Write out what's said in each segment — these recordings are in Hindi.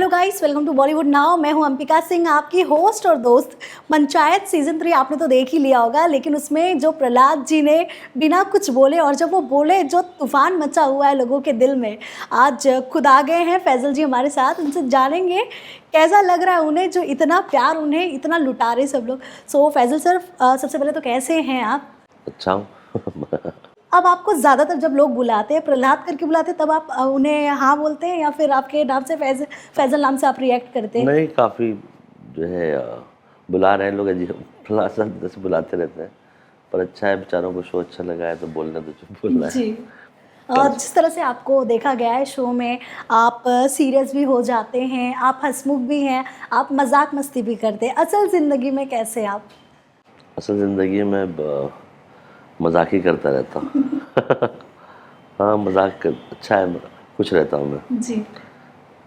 Hello guys, welcome to Bollywood now. मैं हूं अंबिका सिंह, आपकी होस्ट और दोस्त। पंचायत सीजन 3 आपने तो देख ही लिया होगा, लेकिन उसमें जो प्रहलाद जी ने बिना कुछ बोले और जब वो बोले जो तूफान मचा हुआ है लोगों के दिल में, आज खुद आ गए हैं फैजल जी हमारे साथ। उनसे जानेंगे कैसा लग रहा है उन्हें, जो इतना प्यार उन्हें इतना लुटा रहे सब लोग। सो फैजल सर, सबसे पहले तो कैसे हैं आप? अच्छा हूँ। अब आपको ज़्यादातर जब लोग बुलाते हैं प्रहलाद करके बुलाते हैं, तब आप उन्हें हाँ बोलते हैं या फिर आपके नाम से फैजल नाम से आप रिएक्ट करते हैं? नहीं, काफ़ी जो है बुला रहे हैं लोग, अजीब प्रहलाद सर से बुलाते रहते हैं, पर अच्छा है, बेचारों को शो अच्छा लगा है तो बोलना तो चुप बोलना है। जी। जिस तरह से आपको देखा गया है शो में, आप सीरियस भी हो जाते हैं, आप हंसमुख भी हैं, आप मजाक मस्ती भी करते हैं। असल ज़िंदगी में कैसे आप? असल ज़िंदगी में मजाक ही करता रहता हूँ। हाँ, अच्छा है, खुश रहता हूँ मैं, जी।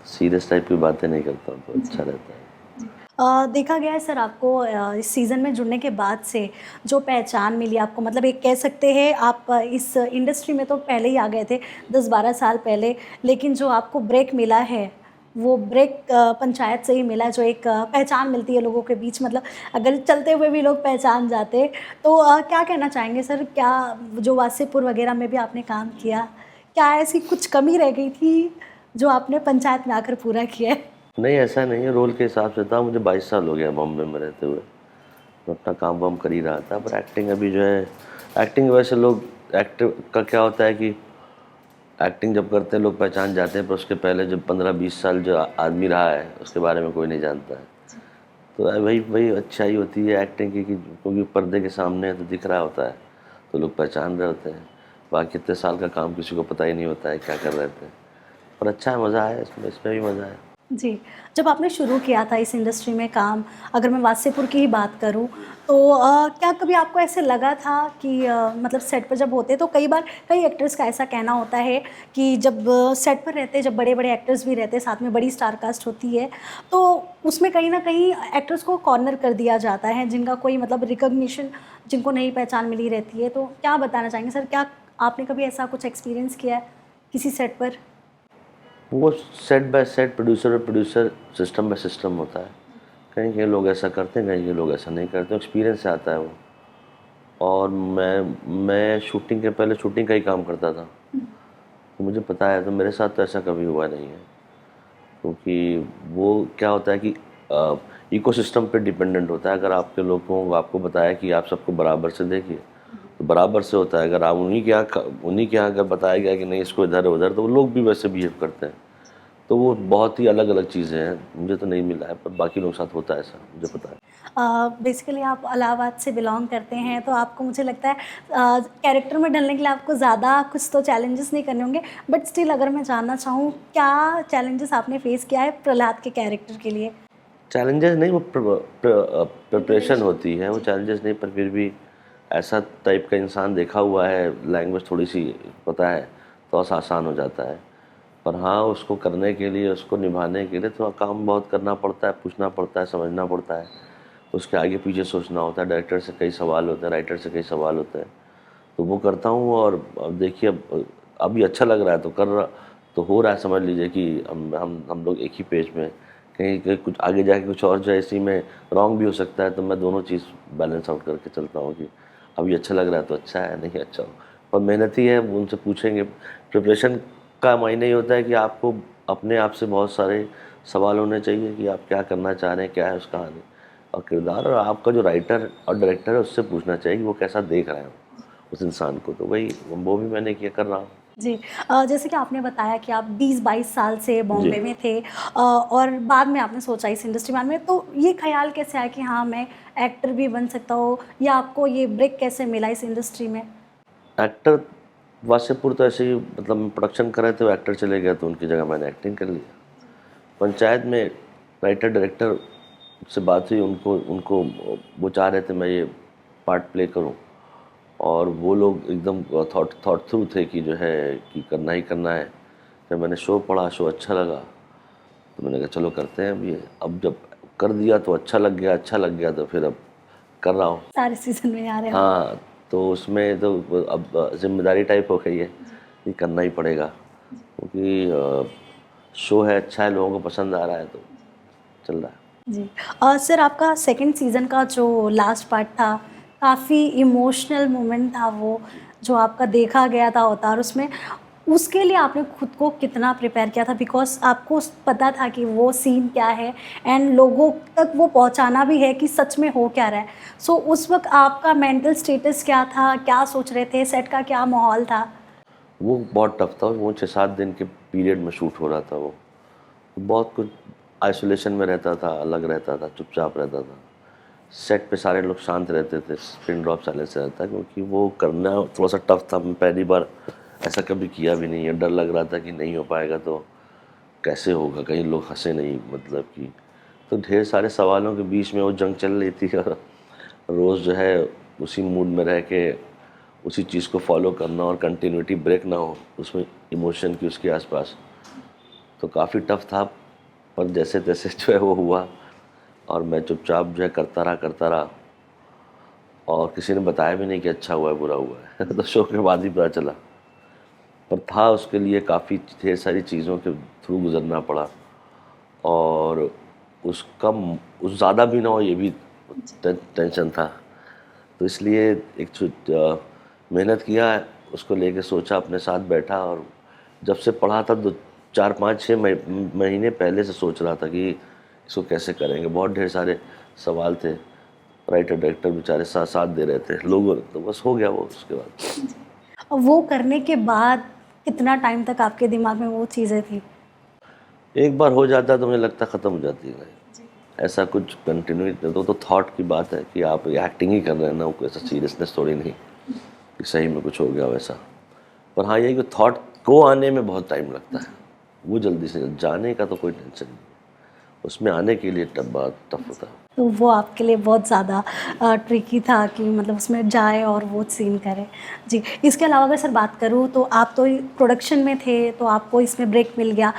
सीरियस टाइप की बातें नहीं करता हूँ तो अच्छा रहता है। देखा गया है सर, आपको इस सीज़न में जुड़ने के बाद से जो पहचान मिली आपको, मतलब एक कह सकते हैं आप इस इंडस्ट्री में तो पहले ही आ गए थे 10-12 साल पहले, लेकिन जो आपको ब्रेक मिला है वो ब्रेक पंचायत से ही मिला, जो एक पहचान मिलती है लोगों के बीच। मतलब अगर चलते हुए भी लोग पहचान जाते, तो क्या कहना चाहेंगे सर? क्या जो वासेपुर वगैरह में भी आपने काम किया, क्या ऐसी कुछ कमी रह गई थी जो आपने पंचायत में आकर पूरा किया है? नहीं, ऐसा नहीं है, रोल के हिसाब से था। मुझे 22 साल हो गया बॉम्बे में रहते हुए, तो अपना काम वाम कर ही रहा था। पर एक्टिंग अभी जो है, एक्टिंग वैसे लोग, एक्टर का क्या होता है कि एक्टिंग जब करते हैं लोग पहचान जाते हैं, पर उसके पहले जब 15-20 साल जो आदमी रहा है उसके बारे में कोई नहीं जानता है। तो वही वही अच्छाई होती है एक्टिंग की, क्योंकि पर्दे के सामने है तो दिख रहा होता है, तो लोग पहचान रहे होते हैं। बाकी इतने साल का काम किसी को पता ही नहीं होता है क्या कर रहे थे। पर अच्छा है, मज़ा है इसमें भी मज़ा है। जी। जब आपने शुरू किया था इस इंडस्ट्री में काम, अगर मैं वासेपुर की ही बात करूँ, तो क्या कभी आपको ऐसे लगा था कि मतलब सेट पर जब होते, तो कई बार कई एक्टर्स का ऐसा कहना होता है कि जब सेट पर रहते, जब बड़े-बड़े एक्टर्स भी रहते हैं, साथ में बड़ी स्टार कास्ट होती है, तो उसमें कहीं न कहीं एक्टर्स को कॉर्नर कर दिया जाता है, जिनका कोई मतलब रिकॉग्निशन, जिनको नई पहचान मिली रहती है। तो क्या बताना चाहेंगे सर, क्या आपने कभी ऐसा कुछ एक्सपीरियंस किया है किसी सेट पर? वो सेट बाय सेट, प्रोड्यूसर और प्रोड्यूसर, सिस्टम बाय सिस्टम होता है। कहीं कहीं लोग ऐसा करते हैं, कहीं कहीं लोग ऐसा नहीं करते। एक्सपीरियंस से आता है वो। और मैं शूटिंग के पहले शूटिंग का ही काम करता था, तो मुझे पता है। तो मेरे साथ तो ऐसा कभी हुआ नहीं है, क्योंकि वो क्या होता है कि इकोसिस्टम पे डिपेंडेंट होता है। अगर आपके लोगों को आपको बताया कि आप सबको बराबर से देखिए, तो बराबर से होता है। अगर आप उन्हीं के यहाँ अगर बताया गया कि नहीं इसको इधर उधर, तो वो लोग भी वैसे बिहेव करते हैं। तो वो बहुत ही अलग अलग चीज़ें हैं। मुझे तो नहीं मिला है, पर बाकी लोगों के साथ होता है ऐसा, मुझे पता है। बेसिकली आप इलाहाबाद से बिलोंग करते हैं, तो आपको मुझे लगता है कैरेक्टर में ढलने के लिए आपको ज़्यादा कुछ तो चैलेंजेस नहीं करने होंगे, बट स्टिल अगर मैं जानना चाहूँ, क्या चैलेंजेस आपने फेस किया है प्रहलाद के कैरेक्टर के लिए? चैलेंजेस नहीं, वो प्रिपरेशन प्रिपरेशन। होती है, वो जी। चैलेंजेस नहीं। पर फिर भी ऐसा टाइप का इंसान देखा हुआ है, लैंग्वेज थोड़ी सी पता है, तो आसान हो जाता है। पर हाँ, उसको करने के लिए, उसको निभाने के लिए थोड़ा काम बहुत करना पड़ता है, पूछना पड़ता है, समझना पड़ता है, उसके आगे पीछे सोचना होता है। डायरेक्टर से कई सवाल होते हैं, राइटर से कई सवाल होते हैं, तो वो करता हूँ। और अब देखिए, अब अभी अच्छा लग रहा है तो कर रहा, तो हो रहा है। समझ लीजिए कि हम लोग एक ही पेज में, कहीं कहीं कुछ आगे जाके कुछ और जो है इसी में रॉन्ग भी हो सकता है, तो मैं दोनों चीज़ बैलेंस आउट करके चलता हूँ कि अभी अच्छा लग रहा है तो अच्छा है, नहीं अच्छा हो। पर मेहनती है, वो उनसे पूछेंगे। प्रिपरेशन का मायने ये होता है कि आपको अपने आप से बहुत सारे सवाल होने चाहिए कि आप क्या करना चाह रहे हैं, क्या है उस कहानी और किरदार, और आपका जो राइटर और डायरेक्टर है उससे पूछना चाहिए कि वो कैसा देख रहा है उस इंसान को। तो वही वो भी मैंने किया, कर रहा हूँ। जी। जैसे कि आपने बताया कि आप 20-22 साल से जी। बॉम्बे में थे, और बाद में आपने सोचा इस इंडस्ट्री में आने में, तो ये ख्याल कैसे आया कि हाँ, मैं एक्टर भी बन सकता हूँ, या आपको ये ब्रेक कैसे मिला इस इंडस्ट्री में? एक्टर वासेपुर तो ऐसे ही, मतलब प्रोडक्शन कर रहे थे, वो एक्टर चले गए तो उनकी जगह मैंने एक्टिंग कर लिया। पंचायत में राइटर डायरेक्टर से बात हुई, उनको उनको वो चाह रहे थे मैं ये पार्ट प्ले करूं, और वो लोग एकदम थॉट थ्रू थे कि जो है कि करना ही करना है। फिर मैंने शो पढ़ा, शो अच्छा लगा, तो मैंने कहा चलो करते हैं अब ये। अब जब कर दिया तो अच्छा लग गया तो फिर अब कर रहा हूँ। सारे सीज़न में आ रहे हैं आप। हाँ, तो उसमें तो अब जिम्मेदारी टाइप हो गई है कि करना ही पड़ेगा, क्योंकि शो है, अच्छा है, लोगों को पसंद आ रहा है, तो चल रहा है। जी। सर आपका सेकंड सीज़न का जो लास्ट पार्ट था, काफ़ी इमोशनल मोमेंट था वो, जो आपका देखा गया था अवतार उसमें। उसके लिए आपने खुद को कितना प्रिपेयर किया था? बिकॉज़ आपको पता था कि वो सीन क्या है एंड लोगों तक वो पहुँचाना भी है कि सच में हो क्या रहा है। सो उस वक़्त आपका मेंटल स्टेटस क्या था? क्या सोच रहे थे? सेट का क्या माहौल था? वो बहुत टफ था, वो 6-7 दिन के पीरियड में शूट हो रहा था वो। बहुत कुछ आइसोलेशन में रहता था, अलग रहता था, चुपचाप रहता था। सेट पे सारे लोग शांत रहते थे, पिन ड्रॉप साइलेंस रहता, क्योंकि वो करना थोड़ा सा टफ था। मैं पहली बार ऐसा कभी किया भी नहीं है, डर लग रहा था कि नहीं हो पाएगा तो कैसे होगा, कहीं लोग हंसे नहीं, मतलब कि। तो ढेर सारे सवालों के बीच में वो जंग चल रही थी और रोज़ जो है उसी मूड में रह के उसी चीज़ को फॉलो करना और कंटिन्यूटी ब्रेक ना हो उसमें, इमोशन की उसके आसपास। तो काफ़ी टफ था, पर जैसे तैसे जो है वो हुआ और मैं चुपचाप जो है करता रहा और किसी ने बताया भी नहीं कि अच्छा हुआ है बुरा हुआ है तो शो के बाद ही पता चला। पर था उसके लिए काफ़ी ढेर सारी चीज़ों के थ्रू गुजरना पड़ा और उसका उस ज़्यादा भी ना हो ये भी टेंशन था। तो इसलिए मेहनत किया, उसको लेके सोचा, अपने साथ बैठा और जब से पढ़ा था 4-5-6 महीने पहले से सोच रहा था कि इसको कैसे करेंगे। बहुत ढेर सारे सवाल थे, राइटर डायरेक्टर बेचारे साथ साथ दे रहे थे लोगों ने, तो बस हो गया वो उसके बाद। वो करने के बाद कितना टाइम तक आपके दिमाग में वो चीज़ें थी? एक बार हो जाता है तो मुझे लगता है ख़त्म हो जाती है। ऐसा कुछ कंटिन्यू तो थॉट की बात है कि आप एक्टिंग ही कर रहे हैं ना, कोई ऐसा सीरियसनेस थोड़ी नहीं कि सही में कुछ हो गया वैसा। पर हाँ, यही कि थॉट को आने में बहुत टाइम लगता है, वो जल्दी से जाने का तो कोई टेंशन नहीं, उसमें आने के लिए बहुत टफ होता है। तो वो आपके लिए बहुत ज़्यादा ट्रिकी था कि मतलब उसमें जाए और वो सीन करे। जी, इसके अलावा अगर सर बात करूँ तो आप तो प्रोडक्शन में थे, तो आपको इसमें ब्रेक मिल गया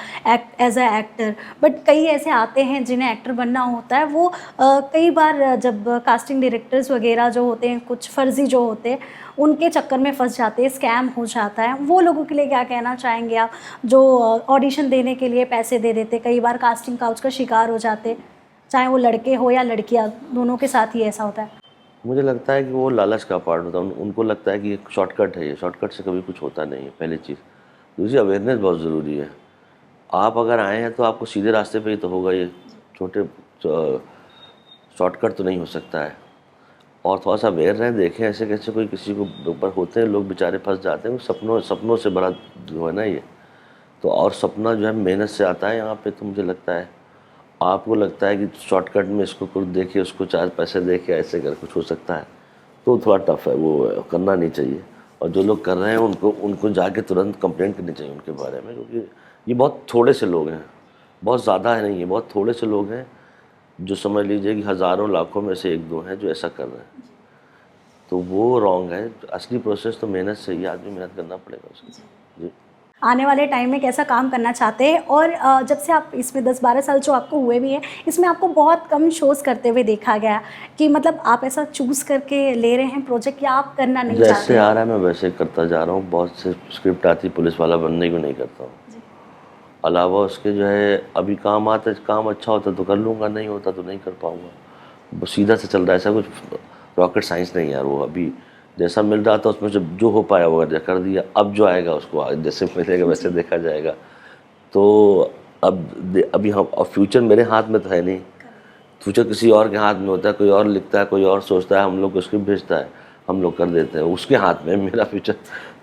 एज़ अ एक्टर। बट कई ऐसे आते हैं जिन्हें एक्टर बनना होता है, वो कई बार जब कास्टिंग डायरेक्टर्स वगैरह जो होते हैं, कुछ फर्जी जो होते हैं, उनके चक्कर में फँस जाते हैं, स्कैम हो जाता है। वो लोगों के लिए क्या कहना चाहेंगे आप, जो ऑडिशन देने के लिए पैसे दे देते, कई बार कास्टिंग काउच का शिकार हो जाते, चाहे वो लड़के हो या लड़कियां, दोनों के साथ ही ऐसा होता है? मुझे लगता है कि वो लालच का पार्ट होता है, उनको लगता है कि एक शॉर्टकट है, ये शॉर्टकट से कभी कुछ होता नहीं है, पहली चीज़। दूसरी, अवेयरनेस बहुत ज़रूरी है। आप अगर आए हैं तो आपको सीधे रास्ते पे ही तो होगा, ये छोटे शॉर्टकट तो नहीं हो सकता है। और थोड़ा सा अवेयर रहें, देखें ऐसे कैसे कोई किसी को ऊपर होते हैं लोग बेचारे फंस जाते हैं, सपनों से बड़ा जो है ना ये। तो और सपना जो है मेहनत से आता है यहाँ पे। तो मुझे लगता है आपको लगता है कि शॉर्टकट में इसको कुछ देके उसको 4 पैसे दे के ऐसे कर कुछ हो सकता है, तो थोड़ा टफ है, वो करना नहीं चाहिए। और जो लोग कर रहे हैं उनको उनको जाके तुरंत कंप्लेंट करनी चाहिए उनके बारे में, क्योंकि ये बहुत थोड़े से लोग हैं, बहुत ज़्यादा है नहीं है, बहुत थोड़े से लोग हैं जो समझ लीजिए कि हज़ारों लाखों में से 1-2 हैं जो ऐसा कर रहे हैं। तो वो रॉन्ग है। असली प्रोसेस तो मेहनत से ही, आदमी मेहनत करना पड़ेगा उसको। जी। आने वाले टाइम में कैसा काम करना चाहते हैं? और जब से आप इसमें 10-12 साल जो आपको हुए भी हैं, इसमें आपको बहुत कम शोज़ करते हुए देखा गया कि मतलब आप ऐसा चूज़ करके ले रहे हैं प्रोजेक्ट या आप करना नहीं चाहते जैसे हैं? आ रहा है मैं वैसे ही करता जा रहा हूँ। बहुत से स्क्रिप्ट आती, पुलिस वाला बनने को नहीं करता हूँ। अलावा उसके जो है अभी काम आता है, काम अच्छा होता तो कर लूँगा, नहीं होता तो नहीं कर पाऊँगा। बस सीधा से चल रहा है, ऐसा कुछ रॉकेट साइंस नहीं है यार। वो अभी जैसा मिल रहा था उसमें से जो हो पाया वो कर दिया, अब जो आएगा उसको जैसे मिलेगा वैसे देखा जाएगा। तो अभी हम, अब फ्यूचर मेरे हाथ में तो है नहीं, फ्यूचर किसी और के हाथ में होता है। कोई और लिखता है, कोई और सोचता है, हम लोग को स्क्रिप्ट भेजता है, हम लोग कर देते हैं, उसके हाथ में है मेरा फ्यूचर।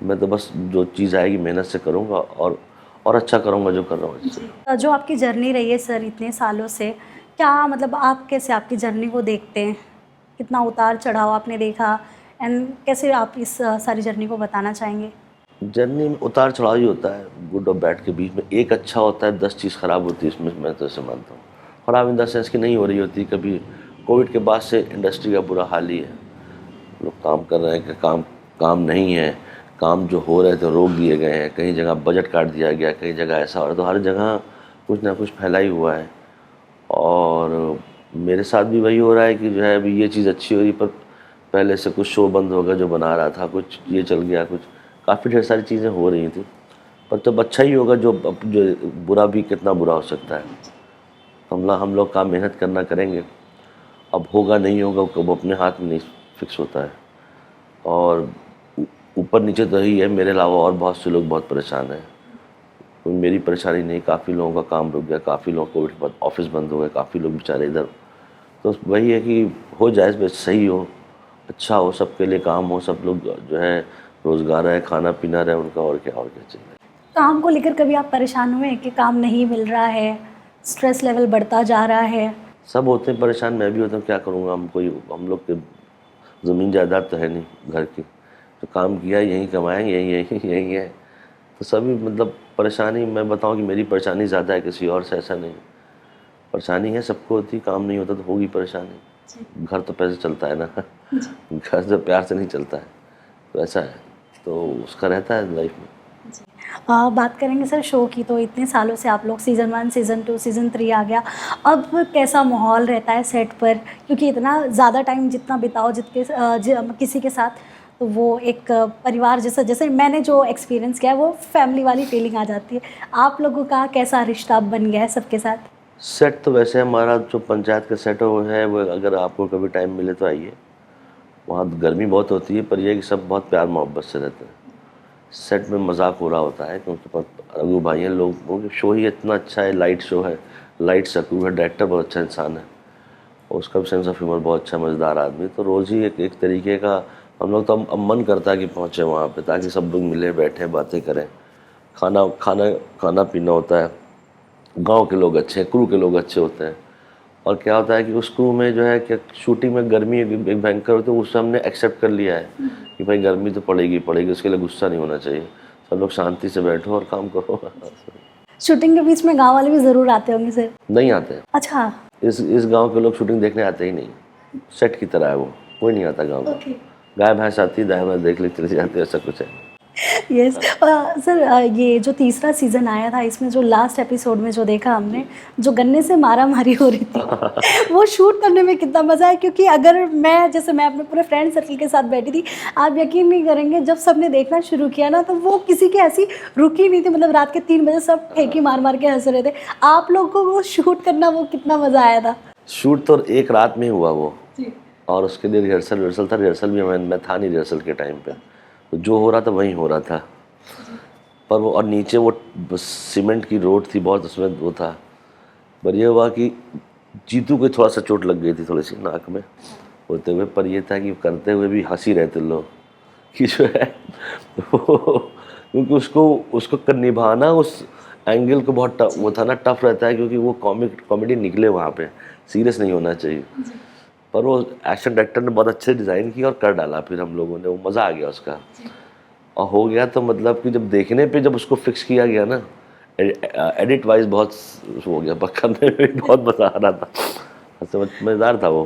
मैं तो बस जो चीज़ आएगी मेहनत से करूँगा और अच्छा करूँगा जो कर रहा हूँ इससे। जो आपकी जर्नी रही है सर इतने सालों से, क्या मतलब आप कैसे आपकी जर्नी को देखते हैं? कितना उतार-चढ़ाव आपने देखा एंड कैसे आप इस सारी जर्नी को बताना चाहेंगे? जर्नी में उतार चढ़ाव ही होता है, गुड और बैड के बीच में। एक अच्छा होता है, 10 चीज़ ख़राब होती है इसमें, मैं तो ऐसे मानता हूँ। ख़राब इन द सेंस कि नहीं हो रही होती कभी। कोविड के बाद से इंडस्ट्री का बुरा हाल ही है। लोग काम कर रहे हैं कि काम नहीं है, काम जो हो रहे थे रोक दिए गए हैं, कहीं जगह बजट काट दिया गया, कहीं जगह ऐसा हो रहा है। तो हर जगह कुछ ना कुछ फैला ही हुआ है। और मेरे साथ भी वही हो रहा है कि जो है अभी ये चीज़ अच्छी हो रही, पर पहले से कुछ शो बंद हो गया जो बना रहा था, कुछ ये चल गया, कुछ काफ़ी ढेर सारी चीज़ें हो रही थी। पर जब अच्छा ही होगा, जो बुरा भी कितना बुरा हो सकता है। हम लोग काम मेहनत करना करेंगे, अब होगा नहीं होगा वो अपने हाथ में नहीं फिक्स होता है। और ऊपर नीचे तो ही है, मेरे अलावा और बहुत से लोग बहुत परेशान हैं। कोई मेरी परेशानी नहीं, काफ़ी लोगों का काम रुक गया, काफ़ी लोगों को कोविड बाद ऑफिस बंद हो गए, काफ़ी लोग बेचारे इधर। तो वही है कि हो जाए, बस सही हो, अच्छा हो, सबके लिए काम हो, सब लोग जो है रोज़गार है, खाना पीना रहे उनका, और क्या चाहिए। काम को लेकर कभी आप परेशान हुए कि काम नहीं मिल रहा है, स्ट्रेस लेवल बढ़ता जा रहा है? सब होते हैं परेशान, मैं भी होता हूँ, क्या करूँगा। हम लोग के ज़मीन जायदाद तो है नहीं घर की, तो काम किया यहीं कमाएंगे, यहीं है। तो सभी मतलब परेशानी, मैं बताऊँ कि मेरी परेशानी ज़्यादा है, किसी और से ऐसा नहीं। परेशानी है, सबको होती, काम नहीं होता तो होगी परेशानी। घर तो पैसे चलता है ना, घर तो प्यार से नहीं चलता है, तो ऐसा है, तो उसका रहता है लाइफ में। बात करेंगे सर शो की, तो इतने सालों से आप लोग सीज़न 1, सीज़न 2, सीज़न 3 आ गया, अब कैसा माहौल रहता है सेट पर? क्योंकि इतना ज़्यादा टाइम जितना बिताओ किसी के साथ, तो वो एक परिवार जैसा, जैसे मैंने जो एक्सपीरियंस किया है, वो फैमिली वाली फीलिंग आ जाती है। आप लोगों का कैसा रिश्ता बन गया है सबके साथ? सेट तो वैसे हमारा जो पंचायत का सेट है वो, अगर आपको कभी टाइम मिले तो आइए। वहाँ गर्मी बहुत होती है, पर यह कि सब बहुत प्यार मोहब्बत से रहते हैं। सेट में मजाक हो रहा होता है, क्योंकि रघु भाई हैं लोग, शो ही इतना अच्छा है, लाइट शो है, लाइट सकूब है, डायरेक्टर बहुत अच्छा इंसान है, और उसका भी सेंस ऑफ ह्यूमर बहुत अच्छा, मज़ेदार आदमी। तो रोज़ ही एक तरीके का हम लोग, तो अब मन करता है कि पहुँचे वहाँ पे, ताकि सब लोग मिले, बैठे, बातें करें, खाना पीना होता है। गांव के लोग अच्छे हैं, क्रू के लोग अच्छे होते हैं। और क्या होता है कि उस क्रू में जो है कि शूटिंग में गर्मी एक भयंकर होती है, उससे हमने एक्सेप्ट कर लिया है कि भाई गर्मी तो पड़ेगी, उसके लिए गुस्सा नहीं होना चाहिए, सब लोग शांति से बैठो और काम करो। शूटिंग के बीच में गाँव वाले भी ज़रूर आते होंगे सर? नहीं आते। अच्छा। इस गांव के लोग शूटिंग देखने आते ही नहीं, सेट की तरह है वो, कोई नहीं आता गाँव का। गाय भैंस आती है, दाएं बाएं देख ले चले जाते, ऐसा कुछ है। यस सर, ये जो तीसरा सीज़न आया था, इसमें जो लास्ट एपिसोड में जो देखा हमने, जो गन्ने से मारा मारी हो रही थी वो शूट करने में कितना मज़ा है। क्योंकि अगर मैं अपने पूरे फ्रेंड सर्कल के साथ बैठी थी, आप यकीन नहीं करेंगे, जब सबने देखना शुरू किया ना, तो वो किसी की हंसी रुकी नहीं थी। मतलब रात के 3 बजे सब ठेकी मार के हंस रहे थे। आप लोग को वो शूट करना, वो कितना मज़ा आया था? शूट तो एक रात में हुआ वो, और उसके लिए रिहर्सल था। रिहर्सल भी मैं था नहीं रिहर्सल के टाइम पे, तो जो हो रहा था वहीं हो रहा था। पर वो, और नीचे वो सीमेंट की रोड थी बहुत, उसमें वो था। पर ये हुआ कि जीतू को थोड़ा सा चोट लग गई थी, थोड़ी सी नाक में होते हुए। पर ये था कि करते हुए भी हंसी रहते लोग कि जो है क्योंकि उसको निभाना उस एंगल को बहुत टफ, वो था ना, टफ रहता है, क्योंकि वो कॉमेडी निकले वहाँ पे, सीरियस नहीं होना चाहिए। पर वो एक्शन डायरेक्टर ने बहुत अच्छे डिज़ाइन किया और कर डाला, फिर हम लोगों ने, वो मज़ा आ गया उसका, और हो गया। तो मतलब कि जब देखने पे जब उसको फिक्स किया गया ना, एडिट वाइज बहुत हो गया, करने में भी बहुत मज़ा आ रहा था, मज़ेदार था वो।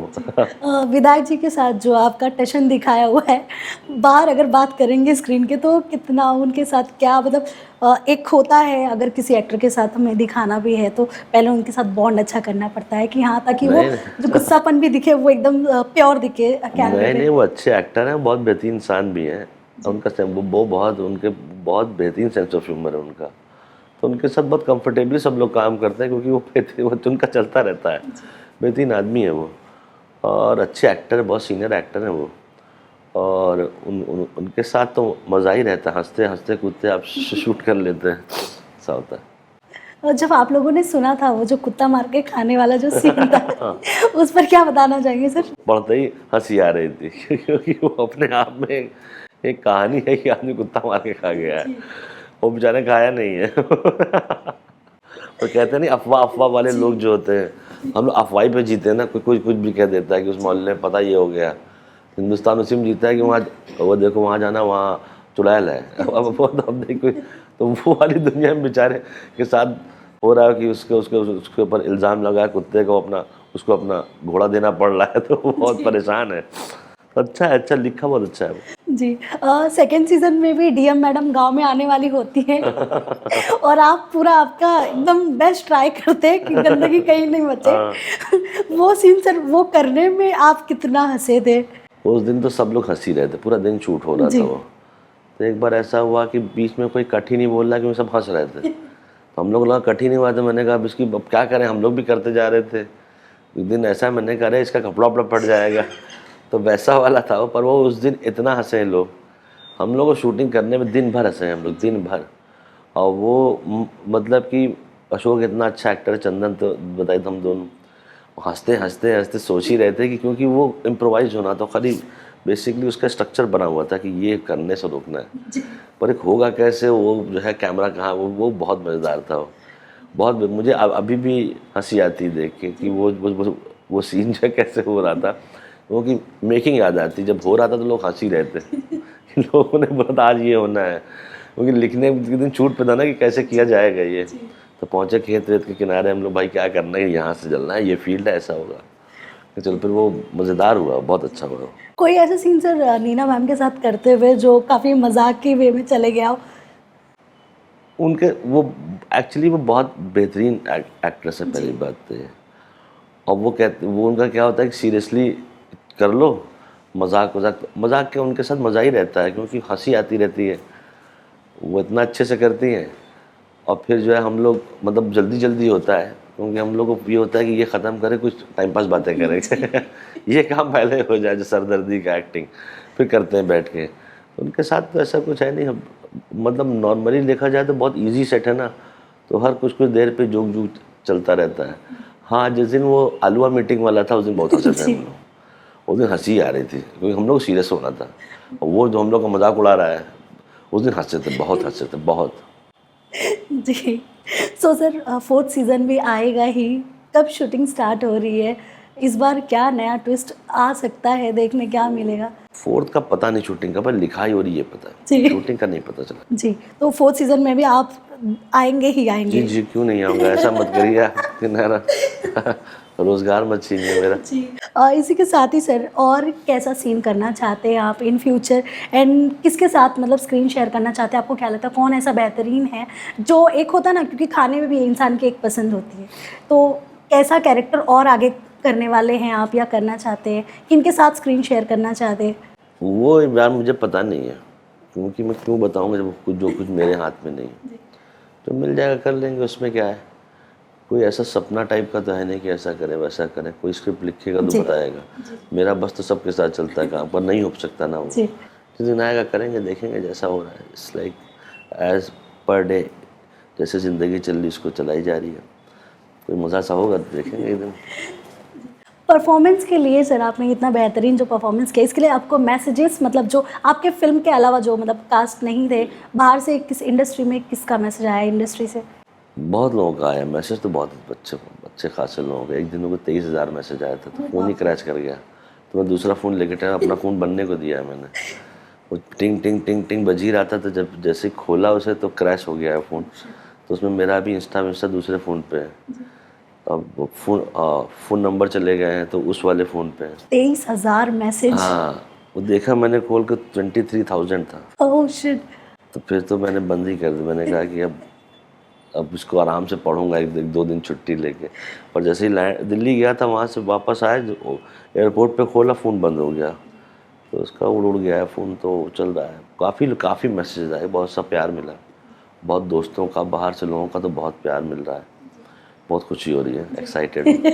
विधायक जी के साथ जो आपका टशन दिखाया हुआ है, बाहर अगर बात करेंगे स्क्रीन के, तो कितना उनके साथ क्या, मतलब एक होता है, अगर किसी एक्टर के साथ हमें दिखाना भी है तो पहले उनके साथ बॉन्ड अच्छा करना पड़ता है, कि हाँ, ताकि वो जो गुस्सापन भी दिखे वो एकदम प्योर दिखे कैमरे पे। नहीं, वो अच्छे एक्टर हैं, बहुत बेहतरीन इंसान भी हैं। उनका उनके बहुत बेहतरीन सेंस ऑफ ह्यूमर है उनका, तो उनके साथ बहुत कंफर्टेबली सब लोग काम करते हैं, क्योंकि वो उनका चलता रहता है। बेहतरीन आदमी है वो, और अच्छे एक्टर है, बहुत सीनियर एक्टर हैं वो, और उनके साथ तो मज़ा ही रहता है, हंसते हंसते कूदते आप शूट कर लेते हैं, ऐसा होता है। और जब आप लोगों ने सुना था वो जो कुत्ता मार के खाने वाला जो सीन था उस पर क्या बताना चाहेंगे सर? पढ़ते ही हंसी आ रही थी क्योंकि वो अपने आप में एक कहानी है कि आदमी कुत्ता मार के खा गया है, वो बेचारे खाया नहीं है। और कहते नहीं, अफवाह वाले लोग जो होते हैं, हम लोग अफवाही पे जीते हैं ना, कोई कुछ भी कह देता है कि उस मोहल्ले में पता ये हो गया। हिंदुस्तान उसी में जीता है कि वहाँ, वो देखो वहाँ जाना, वहाँ चुड़ैल है। अब देखो, तो वो वाली दुनिया में बेचारे के साथ हो रहा है कि उसके ऊपर इल्ज़ाम लगा है कुत्ते को, उसको अपना घोड़ा देना पड़ रहा है, तो वो बहुत परेशान है। अच्छा है, अच्छा लिखा, बहुत अच्छा है वो। जी। सेकेंड सीजन में भी डीएम मैडम गांव में आने वाली होती हैं और आप पूरा आपका एकदम बेस्ट ट्राई करते हैं कि गंदगी कहीं नहीं बचे। वो सीन सर, वो करने में आप कितना हंसे थे? उस दिन तो सब लोग हंसी रहे थे, पूरा दिन शूट हो रहा था वो, तो एक बार ऐसा हुआ कि बीच में कोई कट ही नहीं बोल रहा कि सब हंस रहे थे, तो हम लोग लगा कट ही नहीं हुआ, तो मैंने कहा अब इसकी अब क्या करें, हम लोग भी करते जा रहे थे। एक दिन ऐसा मैंने कहा इसका कपड़ा वपड़ा फट जाएगा, तो वैसा वाला था वो। पर वो उस दिन इतना हंसे लोग, हम लोग को शूटिंग करने में दिन भर हंसे हम लोग, दिन भर। और वो मतलब कि अशोक इतना अच्छा एक्टर है, चंदन तो बताए हम दोनों हंसते हंसते हंसते सोच ही रहे थे कि क्योंकि वो इम्प्रोवाइज होना तो खाली बेसिकली उसका स्ट्रक्चर बना हुआ था कि ये करने से रोकना है, पर एक होगा कैसे, वो जो है कैमरा कहाँ, वो बहुत मज़ेदार था। वो बहुत मुझे अभी भी हंसी आती है देख के कि वो सीन जो है कैसे हो रहा था, वो कि मेकिंग याद आती, जब हो रहा था तो लोग हंस ही रहे थे लोगों ने बोला था आज ये होना है, क्योंकि लिखने के दिन छूट पे था ना कि कैसे किया जाएगा ये। तो पहुँचे खेत वेत के किनारे हम लोग, भाई क्या करना है, यहाँ से चलना है, ये फील्ड है, ऐसा होगा। तो चलो फिर वो मज़ेदार हुआ, बहुत अच्छा हुआ। कोई ऐसा सीन सर नीना मैम के साथ करते हुए जो काफ़ी मजाक के वे में चले गया हो? उनके वो एक्चुअली वो बहुत बेहतरीन एक्ट्रेस है, पहली बात तो ये। और वो कहते, वो उनका क्या होता है कि सीरियसली कर लो, मजाक मजाक के उनके साथ मज़ा ही रहता है, क्योंकि हंसी आती रहती है, वो इतना अच्छे से करती हैं। और फिर जो है हम लोग मतलब जल्दी जल्दी होता है, क्योंकि हम लोग को ये होता है कि ये ख़त्म करें, कुछ टाइम पास बातें करें ये काम पहले हो जाए, जो सरदर्दी का एक्टिंग फिर करते हैं बैठ के। उनके साथ तो ऐसा कुछ है नहीं, हम मतलब नॉर्मली देखा जाए तो बहुत इजी सेट है ना, तो हर कुछ कुछ देर पे जोक जोक चलता रहता है। हाँ, जिस दिन वो आलुआ मीटिंग वाला था उस दिन बहुत हंसे थे हम लोग, उस दिन हंसी आ रही थी क्योंकि हम लोग सीरियस होना था, और वो जो हम लोग का मजाक उड़ा रहा है उस दिन हंसे थे, बहुत हंसे थे, बहुत। जी। सो सर फोर्थ सीज़न भी आएगा ही, कब शूटिंग स्टार्ट हो रही है? इस बार क्या नया ट्विस्ट आ सकता है, देखने क्या मिलेगा? फोर्थ का पता नहीं शूटिंग का, पर लिखाई हो रही है पता है, जी। शूटिंग का नहीं पता चला। जी, तो फोर्थ सीज़न में भी आप आएंगे ही जी आएंगे? जी, क्यों नहीं आऊँगा, ऐसा मत करिए आप कि ना रोज़गार मत छीनिए मेरा। जी। इसी के साथ ही सर और कैसा सीन करना चाहते हैं आप इन फ्यूचर, एंड किसके साथ मतलब स्क्रीन शेयर करना चाहते हैं? आपको क्या लगता है कौन ऐसा बेहतरीन है जो एक होता है ना, क्योंकि खाने में भी इंसान की एक पसंद होती है, तो कैसा कैरेक्टर और आगे करने वाले हैं आप या करना चाहते हैं, किनके साथ स्क्रीन शेयर करना चाहते हैं? वो यार मुझे पता नहीं है, क्योंकि मैं क्यों बताऊँगा जब कुछ जो कुछ मेरे हाथ में नहीं है। तो मिल जाएगा, कर लेंगे, उसमें क्या है। कोई ऐसा सपना टाइप का तो है नहीं कि ऐसा करें वैसा करें, कोई स्क्रिप्ट लिखेगा तो जी। बताएगा। मेरा बस तो सबके साथ चलता है काम, पर नहीं हो सकता ना वो। जी। जिस दिन आएगा करेंगे, देखेंगे जैसा हो रहा है। It's like as per day, जैसे ज़िंदगी चल रही उसको चलाई जा रही है, कोई मज़ा सा होगा तो देखेंगे एक दिन। परफॉर्मेंस के लिए सर आपने इतना बेहतरीन जो परफॉर्मेंस किया, इसके लिए आपको मैसेजेस मतलब जो आपके फिल्म के अलावा जो मतलब कास्ट नहीं थे, बाहर से किस इंडस्ट्री में किसका मैसेज आया इंडस्ट्री से? बहुत लोगों का आया मैसेज, तो बहुत अच्छे खासे लोगों का। एक दिन को 23,000 मैसेज आया था, तो फ़ोन ही क्रैश कर गया, तो मैं दूसरा फ़ोन लेके ठहरा, अपना फ़ोन बनने को दिया है मैंने। वो टिंग टिंग टिंग टिंग बज ही रहा था, तो जब जैसे खोला उसे तो क्रैश हो गया है फ़ोन। तो उसमें मेरा भी इंस्टा दूसरे फ़ोन पे है, अब वो फ़ोन नंबर चले गए हैं तो उस वाले फ़ोन पे है। 23,000 मैसेज? हाँ, वो देखा मैंने खोल के 23,000 था, ओह शिट। तो फिर तो मैंने बंद ही कर दी। मैंने कहा कि अब इसको आराम से पढ़ूंगा, एक दो दिन छुट्टी लेके। पर जैसे ही दिल्ली गया था, वहाँ से वापस आए, जो एयरपोर्ट पे खोला फ़ोन बंद हो गया, तो उसका उड़ गया है फ़ोन। तो चल रहा है, काफ़ी मैसेज आए, बहुत सा प्यार मिला, बहुत दोस्तों का, बाहर से लोगों का तो बहुत प्यार मिल रहा है, बहुत खुशी हो रही है, एक्साइटेड हूँ।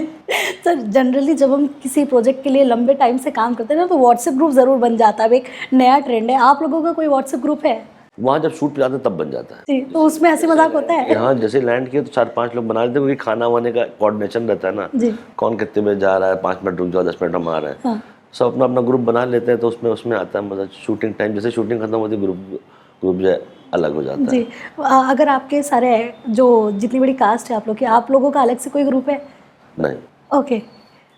सर जनरली जब हम किसी प्रोजेक्ट के लिए लंबे टाइम से काम करते हैं ना, तो व्हाट्सएप ग्रुप ज़रूर बन जाता है, अब एक नया ट्रेंड है। आप लोगों का कोई व्हाट्सएप ग्रुप है? वहाँ जब शूट पे जाते हैं तब बन जाता है। जी, तो उसमें हंसी मजाक होता है? यहाँ जैसे लैंड किया तो 4-5 लोग बना लेते हैं, क्योंकि खाना वाने का कोऑर्डिनेशन रहता है ना, जी। कौन कितने बजे जा रहा है, 5 मिनट रुक जाओ, 10 मिनट हम आ रहे हैं। हाँ। सब अपना अपना ग्रुप बना लेते हैं, तो उसमें आता है मतलब शूटिंग टाइम, जैसे शूटिंग खत्म होती है ग्रुप जो है अलग हो जाता जी। है। अगर आपके सारे जो जितनी बड़ी कास्ट है आप लोग की, आप लोगों का अलग से कोई ग्रुप है? नहीं, ओके,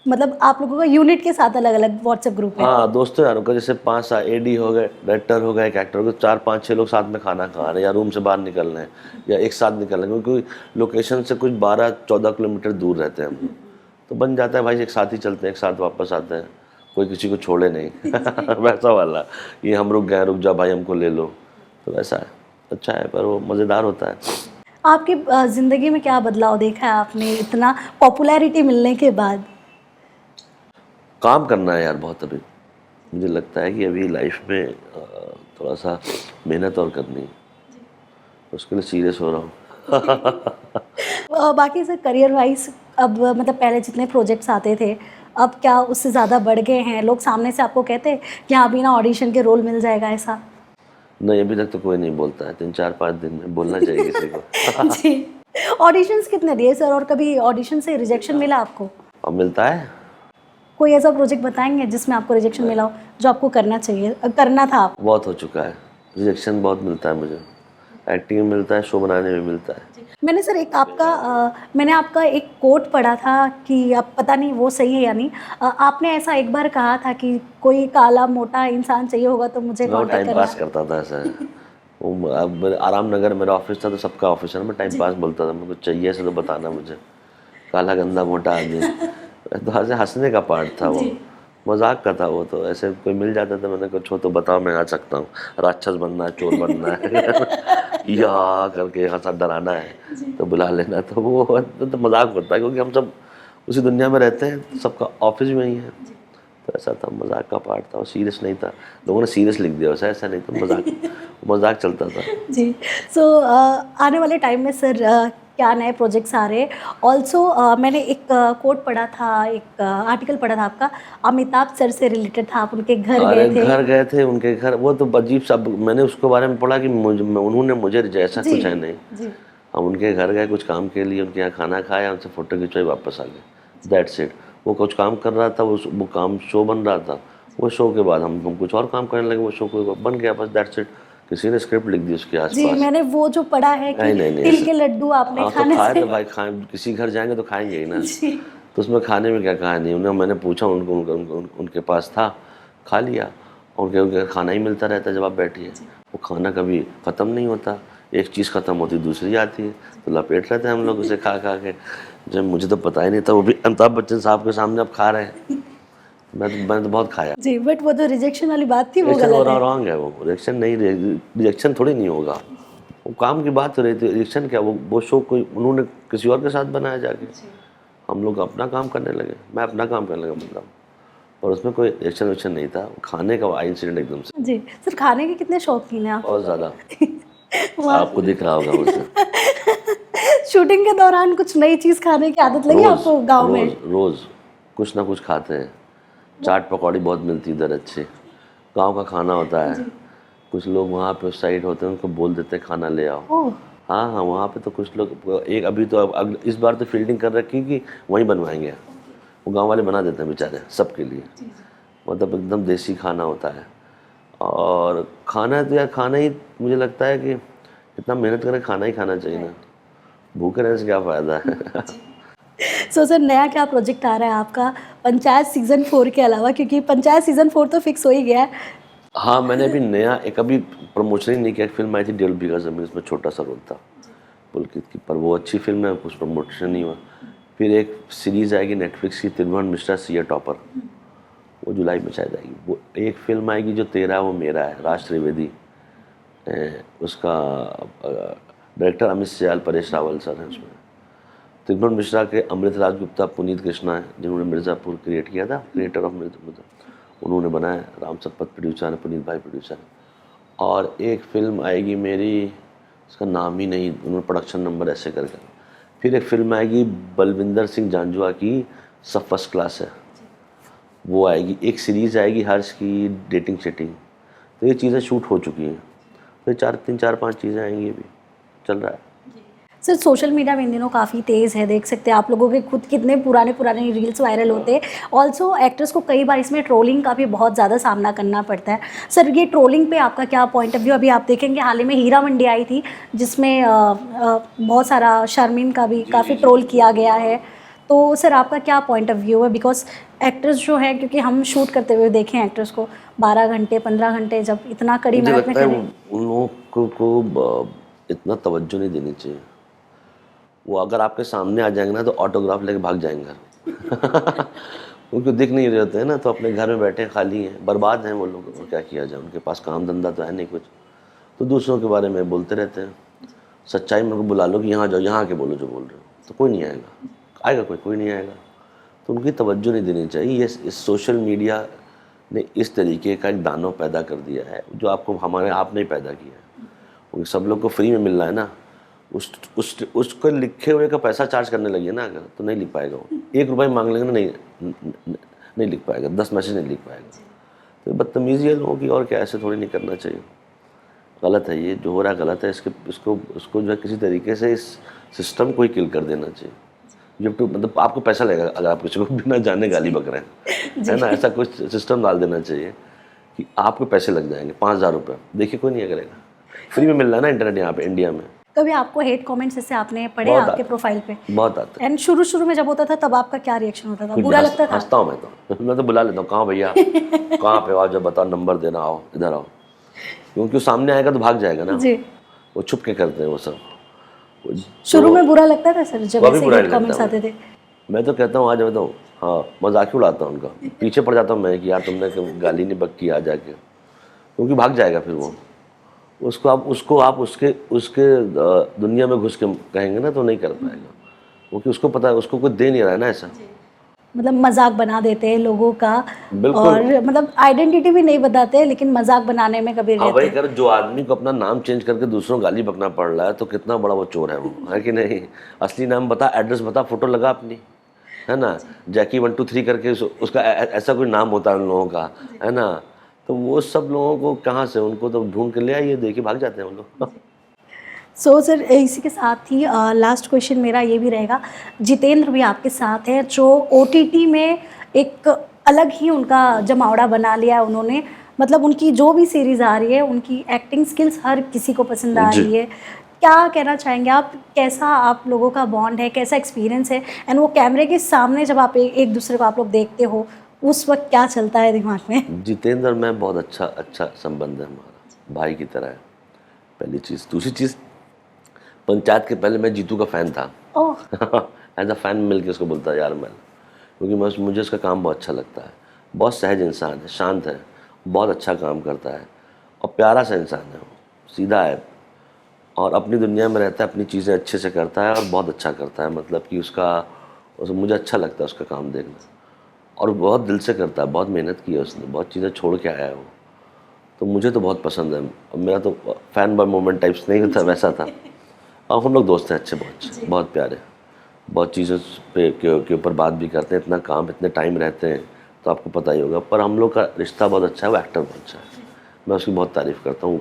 मतलब आप लोगों का यूनिट के साथ अलग अलग व्हाट्सएप ग्रुप है? हाँ, दोस्तों यारों का, जैसे 5 AD हो गए, डायरेक्टर हो गए, एक एक्टर हो गए, 4-5-6 लोग साथ में खाना खा रहे हैं, या रूम से बाहर निकल रहे हैं, या एक साथ निकल रहे हैं, क्योंकि लोकेशन से कुछ 12-14 किलोमीटर दूर रहते हैं हम लोग, तो बन जाता है भाई एक साथ ही चलते हैं, एक साथ वापस आते हैं, कोई किसी को छोड़े नहीं वैसा वाला, ये हम रुक गए, रुक जा भाई हमको ले लो, तो वैसा है। अच्छा है, पर वो मज़ेदार होता है। आपकी ज़िंदगी में क्या बदलाव देखा है आपने इतना पॉपुलैरिटी मिलने के बाद? काम करना है यार बहुत। अभी मुझे लगता है कि अभी लाइफ में थोड़ा सा मेहनत और करनी है, उसके लिए सीरियस हो रहा हूँ। बाकी सर करियर वाइज अब मतलब पहले जितने प्रोजेक्ट्स आते थे अब क्या उससे ज़्यादा बढ़ गए हैं? लोग सामने से आपको कहते हैं कि हाँ अभी ना ऑडिशन के रोल मिल जाएगा ऐसा? नहीं, अभी तक तो कोई नहीं बोलता है, 3-4-5 दिन में बोलना चाहिए किसी को। जी। ऑडिशंस कितने दिए सर और कभी ऑडिशन से रिजेक्शन मिला आपको? और मिलता है। कोई ऐसा प्रोजेक्ट बताएंगे जिसमें आपको रिजेक्शन मिला हो जो आपको करना चाहिए करना था आप? बहुत हो चुका है, रिजेक्शन बहुत मिलता है मुझे, एक्टिंग में मिलता है, शो बनाने में मिलता है। मैंने सर मैंने आपका एक कोट पढ़ा था कि अब पता नहीं वो सही है या नहीं, आपने ऐसा एक बार कहा था कि कोई काला मोटा इंसान चाहिए होगा तो मुझे मैं वो कांटेक्ट टाइम करना। पास करता था ऐसा। वो अब आराम नगर मेरा ऑफिस था तो सबका ऑफिस है ना, मैं टाइम पास बोलता था, मुझे चाहिए ऐसे तो बताना मुझे, काला गंदा मोटा आदमी। तो हंसने का पार्ट था वो, मजाक का था वो, तो ऐसे कोई मिल जाता था मैंने कुछ हो तो बताओ मैं आ सकता हूँ, राक्षस बनना है, चोर बनना है या करके हंसा डराना है तो बुला लेना, तो वो तो मजाक होता है क्योंकि हम सब उसी दुनिया में रहते हैं, सबका ऑफिस में ही है, तो ऐसा था, मजाक का पार्ट था, और सीरियस नहीं था, लोगों ने सीरियस लिख दिया वैसा, ऐसा नहीं था, मजाक मजाक चलता था। जी। सो आने वाले टाइम में सर क्या नए प्रोजेक्ट्स आ रहे हैं? ऑल्सो मैंने एक कोट पढ़ा था, एक आर्टिकल पढ़ा था आपका, अमिताभ सर से रिलेटेड था, आप उनके घर अरे गए थे। घर गए थे उनके घर, वो तो अजीब सा, मैंने उसके बारे में पढ़ा कि उन्होंने मुझे जैसा जी कुछ है नहीं, जी हम उनके घर गए कुछ काम के लिए, उनके यहाँ खाना खाया, उनसे फ़ोटो खिंचवाई, वापस आ गए, दैट्स इट। वो कुछ काम कर रहा था, वो काम शो बन रहा था, वो शो के बाद हम कुछ और काम करने लगे, वो शो को बन गया, बस दैट्स इट। किसी ने स्क्रिप्ट लिख दी उसके जी, आसपास। मैंने वो जो पढ़ा है कि नहीं नहीं नहीं तिल ऐसा, के लड्डू आपने हाँ तो खाने खाए से। तो भाई खाए, किसी घर जाएंगे तो खाएंगे ही ना, जी तो उसमें खाने में क्या कहानी, उन्हें मैंने पूछा, उनके पास था, खा लिया, उनके उनके खाना ही मिलता रहता है जब आप बैठिए, वो खाना कभी ख़त्म नहीं होता, एक चीज़ ख़त्म होती दूसरी आती है, तो लपेट रहते हैं हम लोग उसे खा खा के, जब मुझे तो पता ही नहीं था, वो भी अमिताभ बच्चन साहब के सामने अब खा रहे हैं, मैंने तो बहुत खाया। जी, बट वो जो रिजेक्शन वाली बात थी वो रिएक्शन वो गलत है। रॉन्ग है, वो रिएक्शन नहीं, रिएक्शन थोड़ी नहीं होगा, वो काम की बात हो रही थी, रिएक्शन क्या, वो शो कोई उन्होंने किसी और के साथ बनाया जाके, हम लोग अपना काम करने लगे, मैं अपना काम करने लगा बंदा, और उसमें कोई रिएक्शन वेक्शन नहीं था, खाने का इंसिडेंट एकदम से जी, सर खाने के कितने शौकीन हैं आप? बहुत ज़्यादा, वाह। आपको दिख रहा होगा मुझसे। शूटिंग के दौरान कुछ नई चीज़ खाने की आदत लगी रोज़ आपको गाँव में? रोज़ रोज़ कुछ ना कुछ खाते हैं, चाट पकौड़ी बहुत मिलती है इधर अच्छी, गांव का खाना होता है, कुछ लोग वहाँ पे उस साइड होते हैं, उनको बोल देते हैं खाना ले आओ। ओह! हाँ हाँ, वहाँ पे तो कुछ लोग, एक अभी तो इस बार तो फील्डिंग कर रखी कि वहीं बनवाएंगे, वो गांव वाले बना देते हैं बेचारे सबके लिए, मतलब एकदम देसी खाना होता है, और खाना तो यार खाना ही, मुझे लगता है कि इतना मेहनत करें, खाना ही खाना चाहिए ना, भूखे रहने से क्या फ़ायदा है। सो सर नया क्या प्रोजेक्ट आ रहा है आपका पंचायत सीज़न 4 के अलावा? क्योंकि पंचायत सीज़न 4 तो फिक्स हो ही गया है। हाँ, मैंने अभी नया एक अभी प्रमोशन ही नहीं किया, एक फिल्म आई थी 1.5 बीघा ज़मीन, उसमें छोटा सा रोल था पुलकित की, पर वो अच्छी फिल्म है, कुछ प्रमोशन नहीं हुआ। फिर एक सीरीज़ आएगी नेटफ्लिक्स की, त्रिभुवन मिश्रा सीए टॉपर, वो जुलाई में शायद आएगी। वो एक फिल्म आएगी जो तेरा वो मेरा है, राज त्रिवेदी, उसका डायरेक्टर अमित सियाल, परेश रावल सर हैं उसमें। त्रिभुवन मिश्रा के अमृत राज गुप्ता, पुनीत कृष्णा है जिन्होंने मिर्ज़ापुर क्रिएट किया था, क्रिएटर ऑफ मिर्ज़ापुर, उन्होंने बनाया, राम सतपथ प्रोड्यूसर है, पुनीत भाई प्रोड्यूसर है। और एक फिल्म आएगी मेरी, उसका नाम ही नहीं, उन्होंने प्रोडक्शन नंबर ऐसे करके। फिर एक फिल्म आएगी बलविंदर सिंह जांजुआ की, सब फर्स्ट क्लास है, वो आएगी। एक सीरीज़ आएगी हर्ष की, डेटिंग सेटिंग। तो ये चीज़ें शूट हो चुकी हैं, तो 4-5 चीज़ें आएंगी, अभी चल रहा है। सर सोशल मीडिया में इन दिनों काफ़ी तेज़ है, देख सकते हैं आप लोगों के खुद कितने पुराने पुराने रील्स वायरल होते हैं। ऑल्सो एक्टर्स को कई बार इसमें ट्रोलिंग का भी बहुत ज़्यादा सामना करना पड़ता है। सर ये ट्रोलिंग पे आपका क्या पॉइंट ऑफ व्यू? अभी आप देखेंगे हाल ही में हीरा मंडी आई थी जिसमें बहुत सारा शर्मीन का भी काफ़ी ट्रोल किया गया है, तो सर आपका क्या पॉइंट ऑफ व्यू है? बिकॉज एक्टर्स जो है, क्योंकि हम शूट करते हुए देखें एक्टर्स को 12 घंटे 15 घंटे जब इतना कड़ी मुझे मेहनत में लगता है करें। उन लोगों को इतना तवज्जो नहीं देनी चाहिए, वो अगर आपके सामने आ जाएंगे ना तो ऑटोग्राफ लेके भाग जाएंगे घर। उनको दिख नहीं रहे होते हैं ना, तो अपने घर में बैठे खाली हैं, बर्बाद हैं वो लोग, और क्या किया जाए, उनके पास काम धंधा तो है नहीं कुछ, तो दूसरों के बारे में बोलते रहते हैं। सच्चाई में उनको बुला लो कि यहाँ जाओ, यहाँ आके बोलो जो बोल रहे हो, तो कोई नहीं आएगा, आएगा कोई नहीं आएगा, तो उनकी तवज्जो नहीं देनी चाहिए। ये इस सोशल मीडिया ने इस तरीके का एक दानव पैदा कर दिया है जो आपको हमारे आपने ही पैदा किया है, क्योंकि सब लोग को फ्री में मिल रहा है ना। उसको लिखे हुए का पैसा चार्ज करने लगे ना अगर, तो नहीं लिख पाएगा वो। 1 रुपये मांग लेंगे ना, नहीं लिख पाएगा, 10 मैसेज नहीं लिख पाएगा। तो बदतमीजी है लोगों की, और क्या, ऐसे थोड़ी नहीं करना चाहिए। गलत है ये जो हो रहा है, गलत है। इसको जो है किसी तरीके से इस सिस्टम को ही किल कर देना चाहिए। जब तो मतलब आपको पैसा लगेगा अगर आप किसी को बिना जाने गाली बक रहे हैं, है ना। ऐसा कुछ सिस्टम डाल देना चाहिए कि आपको पैसे लग जाएंगे 5,000 रुपये, देखिए कोई नहीं करेगा। फ्री में मिल रहा है ना इंटरनेट यहाँ पे इंडिया में। कभी आपको हेट कमेंट्स ऐसे आपने पढ़े बहुत आपके प्रोफाइल पे? बहुत आते हैं। एंड शुरू में जब होता था तब आपका क्या रिएक्शन होता था? बुरा लगता था? हंसता हूँ मैं तो बुला लेता हूँ, कहाँ भैया कहाँ पे आओ, जब बताओ नंबर देना, आओ इधर आओ। क्योंकि वो सामने आएगा तो भाग जाएगा ना जी। वो छुप के करते हैं वो सब। शुरू में बुरा लगता था सर जब ऐसे हेट कमेंट्स लगता आते थे? मैं तो कहता हूँ आज बताऊँ, हाँ मजाक ही उड़ाता हूँ उनका, पीछे पड़ जाता हूँ मैं कि यार तुमने गाली नहीं बक की आ जाके, क्योंकि भाग जाएगा फिर वो। उसको आप उसके दुनिया में घुस के कहेंगे ना तो नहीं कर पाएगा, क्योंकि उसको पता है उसको कोई दे नहीं रहा है ना ऐसा। मतलब मजाक बना देते हैं लोगों का, बिल्कुल। और मतलब आइडेंटिटी भी नहीं बताते लेकिन मजाक बनाने में कभी हाँ रहते भाई, हैं। कर जो आदमी को अपना नाम चेंज करके दूसरों गाली बकना पड़ रहा है तो कितना बड़ा वो चोर है वो, है कि नहीं। असली नाम बता, एड्रेस बता, फोटो लगा अपनी, है ना। जैकी 1 2 3 करके उसका ऐसा कोई नाम होता है उन लोगों का, है ना। तो वो सब लोगों को कहाँ से, उनको तो ढूंढ के ले आइए, देखिए भाग जाते हैं वो लोग। सो सर इसी के साथ ही लास्ट क्वेश्चन मेरा ये भी रहेगा, जितेंद्र भी आपके साथ है जो OTT में एक अलग ही उनका जमावड़ा बना लिया है उन्होंने। मतलब उनकी जो भी सीरीज़ आ रही है उनकी एक्टिंग स्किल्स हर किसी को पसंद आ जी। रही है। क्या कहना चाहेंगे आप, कैसा आप लोगों का बॉन्ड है, कैसा एक्सपीरियंस है, एंड वो कैमरे के सामने जब आप एक दूसरे को आप लोग देखते हो उस वक्त क्या चलता है दिमाग में? जितेंद्र और मैं बहुत अच्छा संबंध है हमारा, भाई की तरह है, पहली चीज़। दूसरी चीज़, पंचायत के पहले मैं जीतू का फ़ैन था। ओह एज अ फ़ैन मिल के उसको बोलता यार मैं, क्योंकि मुझे उसका काम बहुत अच्छा लगता है। बहुत सहज इंसान है, शांत है, बहुत अच्छा काम करता है और प्यारा सा इंसान है, वो सीधा है और अपनी दुनिया में रहता है, अपनी चीज़ें अच्छे से करता है और बहुत अच्छा करता है। मतलब कि मुझे अच्छा लगता है उसका काम देखना, और बहुत दिल से करता है, बहुत मेहनत की है उसने, बहुत चीज़ें छोड़ के आया है वो। तो मुझे तो बहुत पसंद है। मेरा तो फ़ैन बॉय मोमेंट टाइप्स नहीं होता, वैसा था। और हम लोग दोस्त हैं अच्छे, बहुत प्यारे, बहुत चीज़ों के ऊपर बात भी करते हैं। इतना काम, इतने टाइम रहते हैं तो आपको पता ही होगा, पर हम लोग का रिश्ता बहुत अच्छा है। वो एक्टर बहुत अच्छा है, मैं उसकी बहुत तारीफ़ करता हूँ।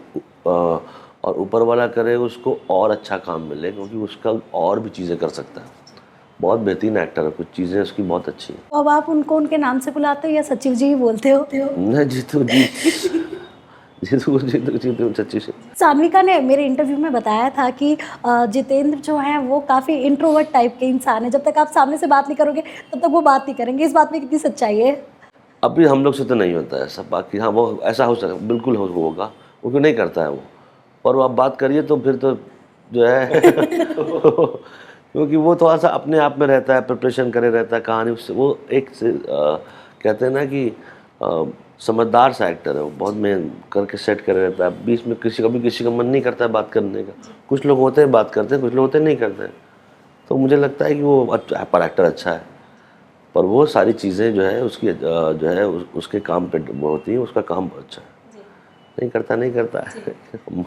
और ऊपर वाला करे उसको और अच्छा काम मिले, क्योंकि उसका और भी चीज़ें कर सकता है। बहुत बेहतरीन एक्टर है, कुछ चीज़ें उसकी बहुत अच्छी हैं। तो अब आप उनको उनके नाम से बुलाते हो या सचिव जी ही बोलते हो? नहीं, जीतू जी, जीतू सच्ची से। सान्विका ने मेरे इंटरव्यू में बताया था कि जितेंद्र जो हैं वो काफ़ी इंट्रोवर्ट टाइप के इंसान है, जब तक आप सामने से बात नहीं करोगे तब तक वो बात नहीं करेंगे। इस बात में कितनी सच्चाई है? अभी हम लोग से तो नहीं होता है ऐसा, बाकी हाँ वो ऐसा हो सकता, बिल्कुल होगा, वो नहीं करता है वो। और वो आप बात करिए तो फिर तो जो है क्योंकि वो थोड़ा सा अपने आप में रहता है, प्रिपरेशन करे रहता है कहानी, उससे वो एक से कहते हैं ना कि समझदार सा एक्टर है वो, बहुत मेहनत करके सेट करे रहता है। बीच में किसी का मन नहीं करता है बात करने का। कुछ लोग होते हैं बात करते हैं, कुछ लोग होते हैं नहीं करते हैं। तो मुझे लगता है कि वो पर एक्टर अच्छा है, पर वो सारी चीज़ें जो है उसकी जो है उसके काम पे वो होती हैं, उसका काम बहुत अच्छा है। नहीं करता है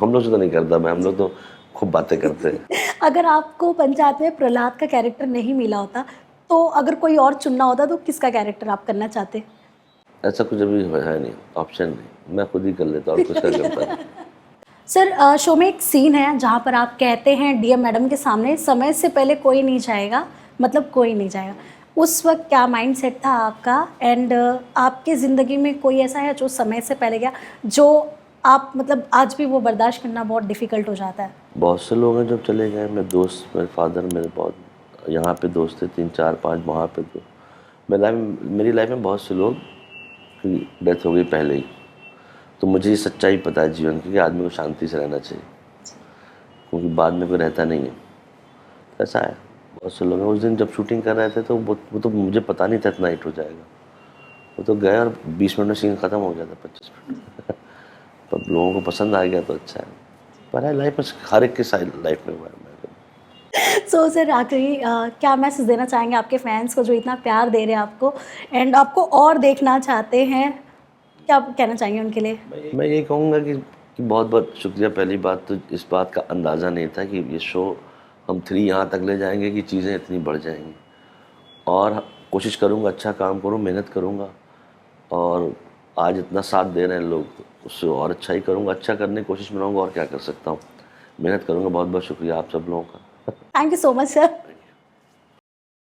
हम लोग से तो नहीं करता मैं, हम लोग तो खूब बातें करते हैं। अगर आपको पंचायत में प्रहलाद का कैरेक्टर नहीं मिला होता तो अगर कोई और चुनना होता तो किसका कैरेक्टर आप करना चाहते? ऐसा कुछ अभी है नहीं, ऑप्शन नहीं, मैं खुद ही कर लेता और कुछ कर करता है। सर शो में एक सीन है जहाँ पर आप कहते हैं डीएम मैडम के सामने समय से पहले कोई नहीं जाएगा, मतलब कोई नहीं जाएगा। उस वक्त क्या माइंडसेट था आपका, एंड आपकी ज़िंदगी में कोई ऐसा है जो समय से पहले गया जो आप मतलब आज भी वो बर्दाश्त करना बहुत डिफ़िकल्ट हो जाता है? बहुत से लोग हैं जब चले गए, मेरे दोस्त, मेरे फादर, मेरे बहुत यहाँ पे दोस्त थे 3 4 5 वहाँ पे। तो मेरी लाइफ में बहुत से लोग की डेथ हो गई पहले ही। तो मुझे ये सच्चाई पता है जीवन की कि आदमी को शांति से रहना चाहिए, क्योंकि बाद में कोई रहता नहीं है। ऐसा है, बहुत से लोग हैं। उस दिन जब शूटिंग कर रहे थे तो वो तो मुझे पता नहीं था इतना हिट हो जाएगा। वो तो गए और 20 मिनट में सीन ख़त्म हो गया था, 25 मिनट पर लोगों को पसंद आ गया तो अच्छा है। पर है लाइफ में, हर एक के साइड लाइफ में हुआ है। सो सर आखिरी क्या मैसेज देना चाहेंगे आपके फैंस को जो इतना प्यार दे रहे हैं आपको एंड आपको और देखना चाहते हैं? क्या आप कहना चाहेंगे उनके लिए? मैं ये कहूँगा कि बहुत बहुत शुक्रिया। पहली बात तो इस बात का अंदाज़ा नहीं था कि ये शो हम 3 यहाँ तक ले जाएंगे कि चीज़ें इतनी बढ़ जाएंगी, और कोशिश करूँगा अच्छा काम करूँ, मेहनत करूँगा, और आज इतना साथ दे रहे हैं लोग तो उससे और अच्छा ही करूँगा, अच्छा करने की कोशिश में रहूँगा, और क्या कर सकता हूँ, मेहनत करूँगा। बहुत बहुत शुक्रिया आप सब लोगों का। Thank you so much sir.